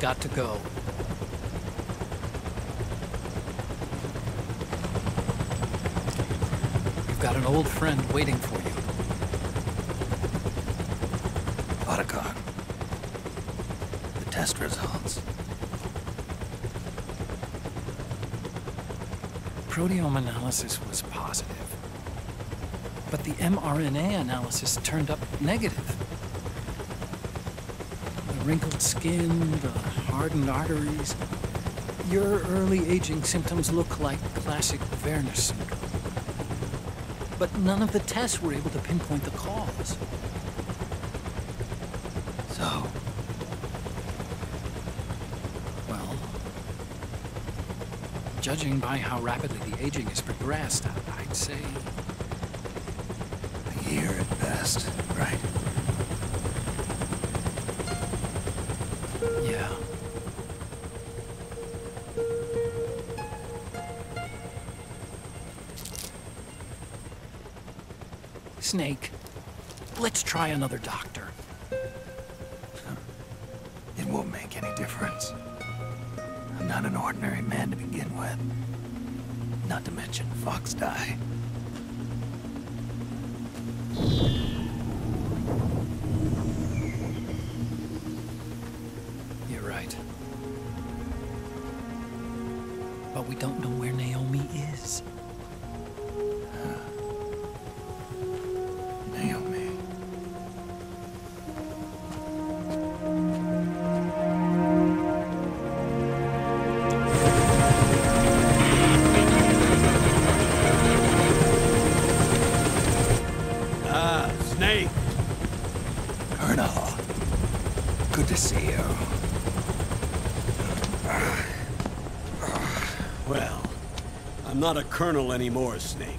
got to go. You've got an old friend waiting for you. Otacon. The test results. Proteome analysis was positive, but the mRNA analysis turned up negative. The wrinkled skin, the hardened arteries. Your early aging symptoms look like classic Werner syndrome. But none of the tests were able to pinpoint the cause. So? Well, judging by how rapidly the aging has progressed, I'd say... A year at best, right? Yeah. Snake, let's try another doctor. It won't make any difference. I'm not an ordinary man to begin with. Not to mention Fox die. You're right. But we don't know where Naomi is. Naomi. Snake! Colonel. Good to see you. Well, I'm not a colonel anymore, Snake.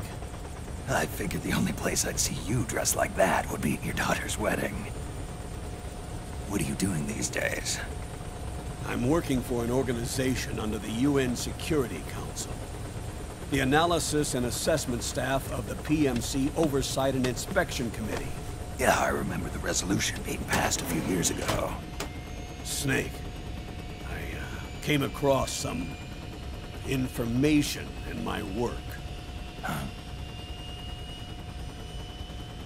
I figured the only place I'd see you dressed like that would be at your daughter's wedding. What are you doing these days? I'm working for an organization under the UN Security Council. The Analysis and Assessment Staff of the PMC Oversight and Inspection Committee. Yeah, I remember the resolution being passed a few years ago. Snake, I came across some information in my work. Huh?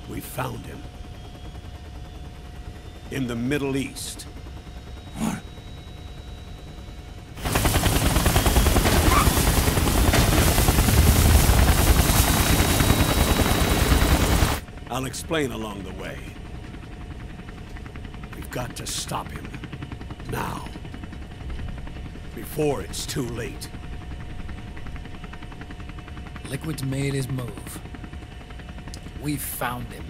We found him. In the Middle East. What? I'll explain along the way. We've got to stop him. Now. Before it's too late. Liquid's made his move. We've found him.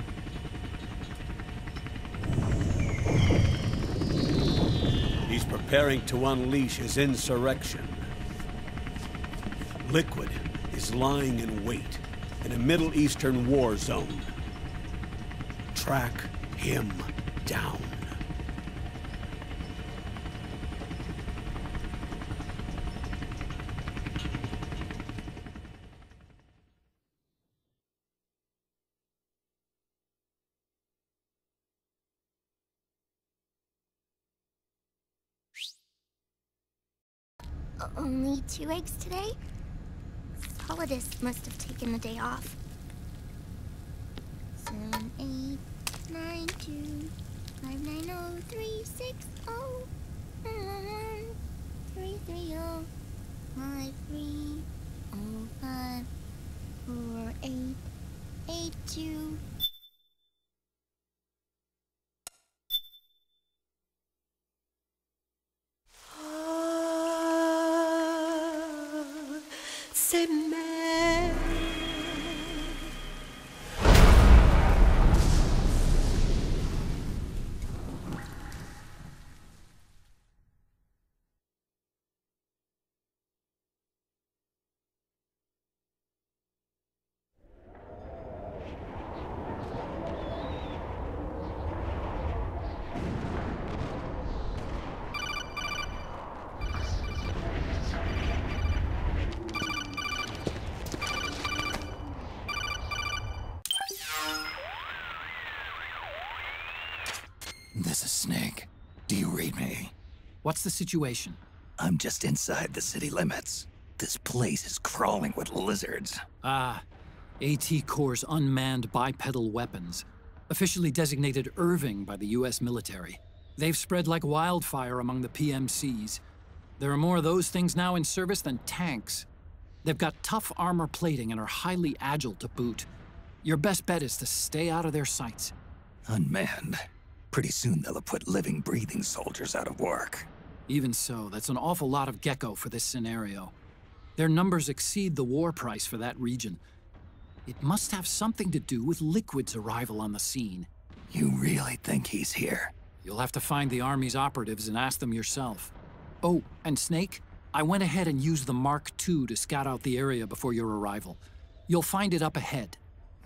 He's preparing to unleash his insurrection. Liquid is lying in wait in a Middle Eastern war zone. Track him down. Only 2 eggs today? Solidus must have taken the day off. 7, 8, 9, 2, 5, 9, 0, 3, 6, 0, 1, 3, 3, 0, 5, 3, 0, 5, 4, 8, 8, 2. C'est mère. What's the situation? I'm just inside the city limits. This place is crawling with lizards. Ah, AT Corps' unmanned bipedal weapons. Officially designated Irving by the US military. They've spread like wildfire among the PMCs. There are more of those things now in service than tanks. They've got tough armor plating and are highly agile to boot. Your best bet is to stay out of their sights. Unmanned. Pretty soon they'll have put living, breathing soldiers out of work. Even so, that's an awful lot of Gecko for this scenario. Their numbers exceed the war price for that region. It must have something to do with Liquid's arrival on the scene. You really think he's here? You'll have to find the Army's operatives and ask them yourself. Oh, and Snake, I went ahead and used the Mark II to scout out the area before your arrival. You'll find it up ahead.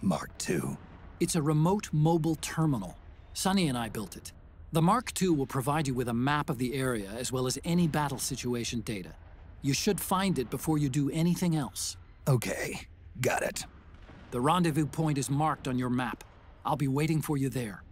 Mark II? It's a remote mobile terminal. Sonny and I built it. The Mark II will provide you with a map of the area as well as any battle situation data. You should find it before you do anything else. Okay, got it. The rendezvous point is marked on your map. I'll be waiting for you there.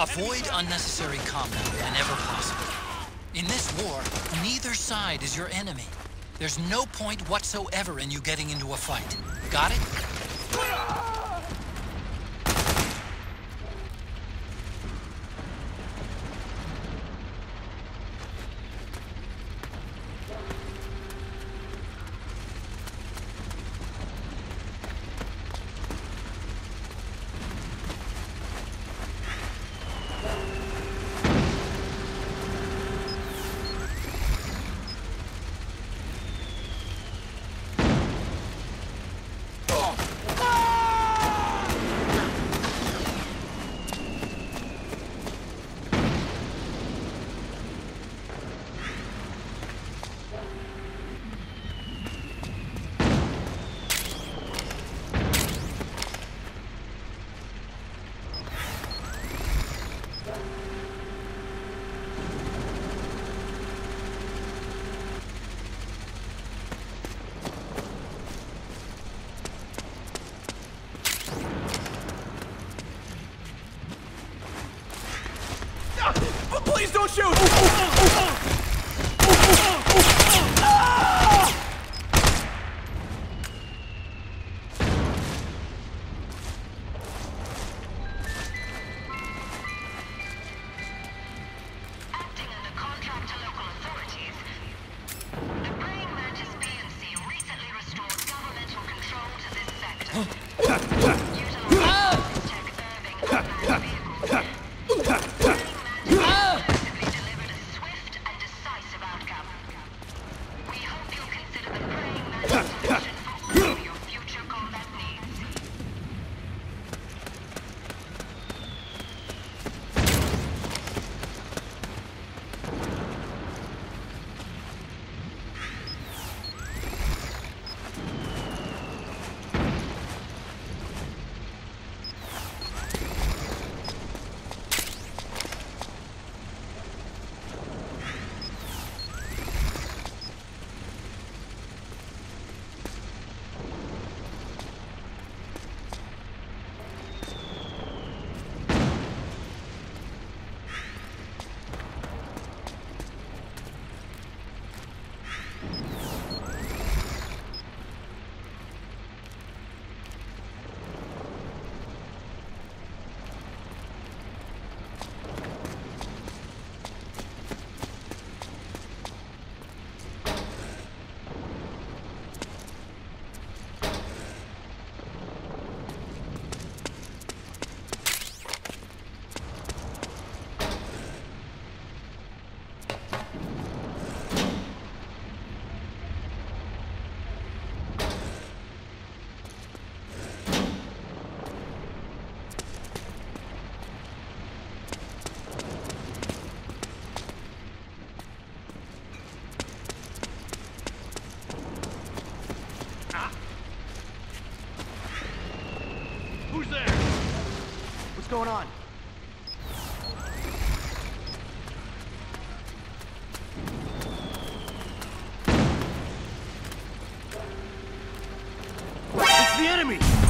Avoid unnecessary combat whenever possible. In this war, neither side is your enemy. There's no point whatsoever in you getting into a fight. Got it? Please don't shoot! Acting under contract to local authorities, the Praying Mantis PMC recently restored governmental control to this sector. Utilizing Tech Irving unmanned vehicles. Delivered a swift and decisive outcome. We hope you'll consider the Praying Mantis solution for all your future combat needs. What's going on? It's the enemy!